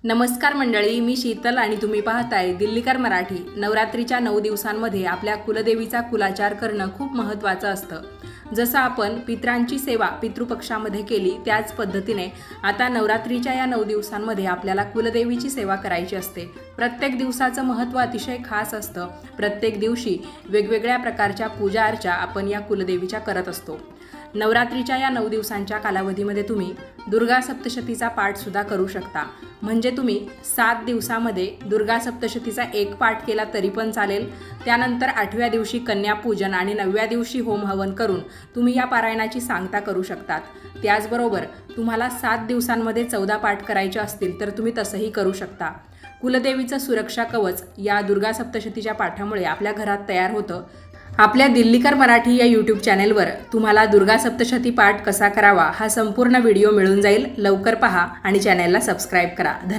नमस्कार मंडळी, मी शीतल आणि तुम्ही पाहताय दिल्लीकर मराठी। नवरात्रीच्या 9 दिवसांमध्ये आपल्या कुलदेवीचा कुलाचार करणं खूप महत्त्वाचं असतं। जसं आपण पितरांची सेवा पितृपक्षामध्ये केली त्याच पद्धतीने आता नवरात्रीच्या या 9 दिवसांमध्ये आपल्याला कुलदेवीची सेवा करायची असते। प्रत्येक दिवसाचं महत्त्व अतिशय खास असतं। प्रत्येक दिवशी वेगवेगळ्या प्रकारच्या पूजा अर्चा आपण या कुलदेवीच्या करत असतो। नवरात्रीच्या या 9 दिवसांच्या कालावधीमध्ये तुम्ही दुर्गा सप्तशतीचा पाठ सुद्धा करू शकता। म्हणजे तुम्ही 7 दिवसामध्ये दुर्गा सप्तशतीचा एक पाठ केला तरी पण चालेल। त्यानंतर 8व्या दिवशी कन्यापूजन आणि 9व्या दिवशी होम हवन करून तुम्ही या पारायणाची सांगता करू शकतात। त्याचबरोबर तुम्हाला 7 दिवसांमध्ये 14 पाठ करायचे असतील तर तुम्ही तसंही करू शकता। कुलदेवीचं सुरक्षा कवच या दुर्गा सप्तशतीच्या पाठामुळे आपल्या घरात तयार होतं। आपल्या दिल्लीकर मराठी या यूट्यूब चॅनेलवर तुम्हाला दुर्गा सप्तशती पाठ कसा करावा हा संपूर्ण व्हिडिओ मिळून जाईल। लवकर पहा आणि चॅनेलला सबस्क्राईब करा।